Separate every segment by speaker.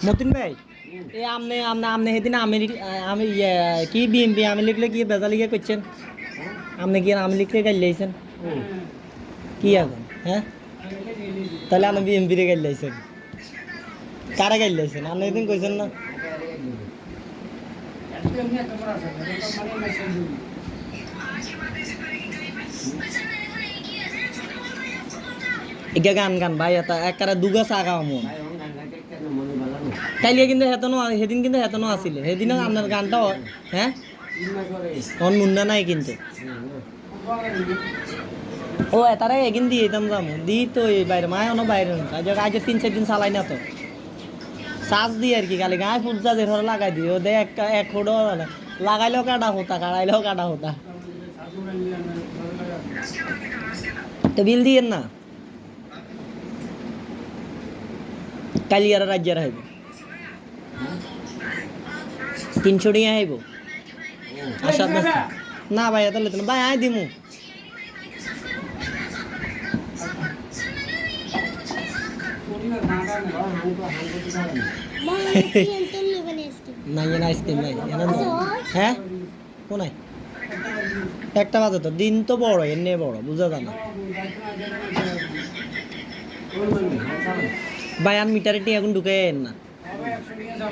Speaker 1: মতিন ভাই এই আমনে আমনে আমনে সেদিন আমি কি বিএমপি আমি লিখলে কি বেজালিকে করছেন আপনি কি আমি লিখলে গাইলাইছেন কি এখন হ্যাঁ তাহলে আপনি বিএমপি রে গাইলাইছেন কারা গাইলাইছেন আপনি এদিন কইছেন না ইগা গান গান ভাই এটা একবারে দুগা চাকা মন কাইলে কিন্তু হেতনো সেদিন কিন্তু হেতনো আছিল সেদিনও আপনার গানটা হ্যাঁ অন মুন্ডা নাই কিন্তু ও এটারে এগিন দিয়ে দিতাম যাবো দি তো এই বাইরে মায় অন্য বাইরে আজ 3-4 দিন চালাই না তো চার্জ দিয়ে আর কি খালি গায়ে ফুটজা যে ধরে লাগাই দিই ও দে এক ফোটো লাগাইলেও কাটা হতা কাটাইলেও কাটা হতা তো বিল দিয়েন না কালিয়ারা রাজ্যের আইব 300 টাকা আইব আশা না ভাই তাহলে তো ভাই আই দিমু নাই না আইসক্রিম নাই হ্যাঁ কোন একটা বাজে তো দিন তো বড় এনে বড় বুঝা যায় না ভাই আর মিটারে টি এখন ঢুকেন না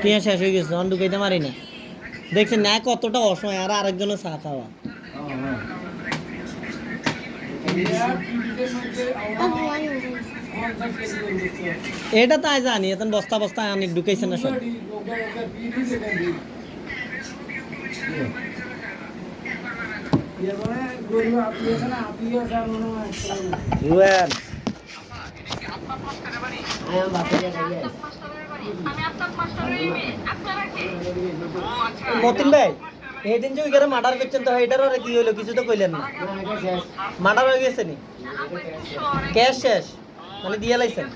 Speaker 1: টিয়া শেষ হয়ে গেছে এখন ঢুকাইতে মারি না দেখছেন না কতটা অসময় আর আরেকজনের চা খাওয়া এটা তাই জানি এখন বস্তা বস্তা আনি ঢুকাইছে না সব মতিন ভাই সেদিন যে ওইখানে মার্ডার করছেন তো এটার আর কি হইলো কিছু তো কইলেন না মার্ডার হয়ে গেছে নি ক্যাশ শেষ মানে দিয়ে লাইছেন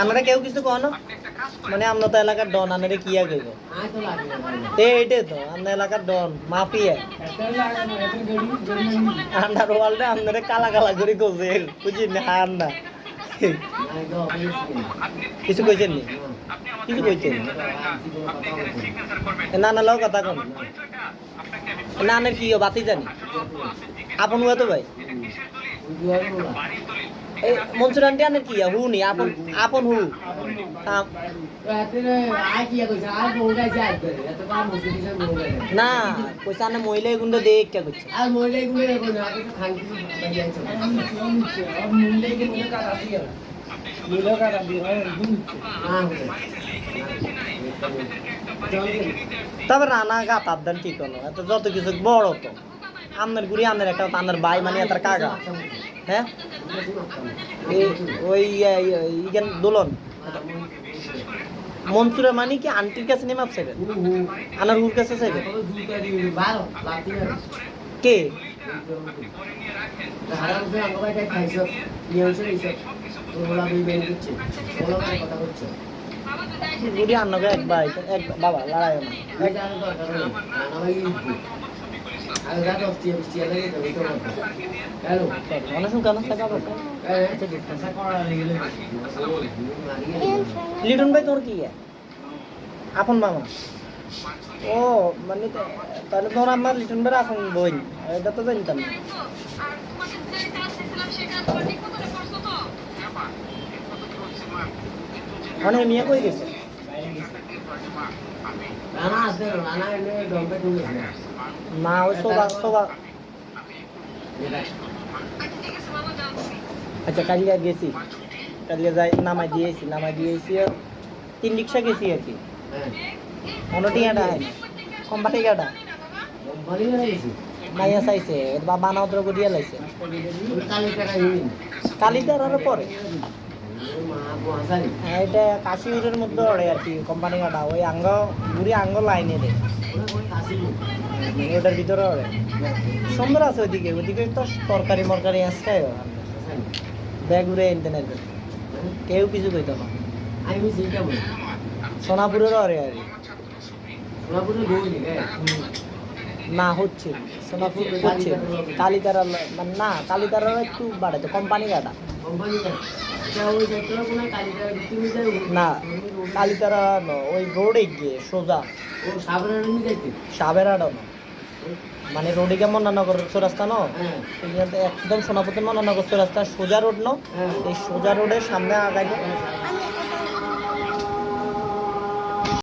Speaker 1: আমরা কেউ কিছু কো না মানে আমরা তো এলাকার ডন আনারে কি আগে গো এইটাই তো আমরা এলাকার ডন মাফিয়া আন্ডার ওয়ার্ল্ডে আপনারা কালা কালা করে করবে বুঝিনি হার না কিছু কইছেন নি কিছু কইছেন না না লাও কথা কোন না না কি বাতি জানি আপন হুয়া তো ভাই এই মনসুর আন্টি আনের কি হু নি আপন আপন হু না পয়সা না মহিলা গুন্ড দেখ কে করছে আর মহিলা গুন্ড দেখো না আগে তো খানকি বাই যাচ্ছে আর মহিলা কে মহিলা কাটা দিয়া মহিলা কাটা দিয়া হ্যাঁ তবে রানা গাতার দেন ঠিক হলো এত যত কিছু বড় তো আমনের গুড়ি আমনের একটা আমনের ভাই মানে তার কাকা হ্যাঁ ওই ইগেন দোলন মনসুরে মানে কি আন্টির কাছে নেমে আপছে আনার হুর কাছে চাইবে কে গুড়ি আন্নকে এক ভাই এক বাবা লড়াই লিটন ভাই তোর কি আপন মামা ও মানে তাহলে ধর আমার লিটন ভাই আপন বই এটা তো জানতাম না মানে মিয়া কই গেছে রানা আছে রানা এনে ডম্বে ঢুকেছে না ওই সোবা আচ্ছা কালিয়া গেছি কালিয়া যাই নামাই দিয়েছি 3 রিক্সা গেছি আর কি অনটিয়াটা কোম্পানি গাড়া মাইয়া চাইছে বাবা নাওদ্র গড়িয়া লাইছে কালিটার আর পরে এটা কাশিউরের মধ্যে ওড়ে আর কি কোম্পানি গাড়া ওই আঙ্গ ঘুরি আঙ্গ লাইনে দেয় ওটার ভিতরে ওড়ে সুন্দর আছে ওইদিকে তো তরকারি মরকারি আসছে ব্যাগ উড়ে ইন্টারনেট কেউ কিছু কইতো না সোনাপুরের ওরে আর সোনাপুরের না হচ্ছে সোনাপুর হচ্ছে কালীতারা মানে না কালীতারা একটু বাড়ে তো কোম্পানি কাটা না কালীতারা ওই রোডে গিয়ে সোজা সাবেরাডা না মানে রোডে গিয়ে মন্নানগর চৌরাস্তা ন এখান একদম সোনাপুরের মন্নানগর চৌরাস্তা সোজা রোড ন এই সোজা রোডের সামনে আগাইলে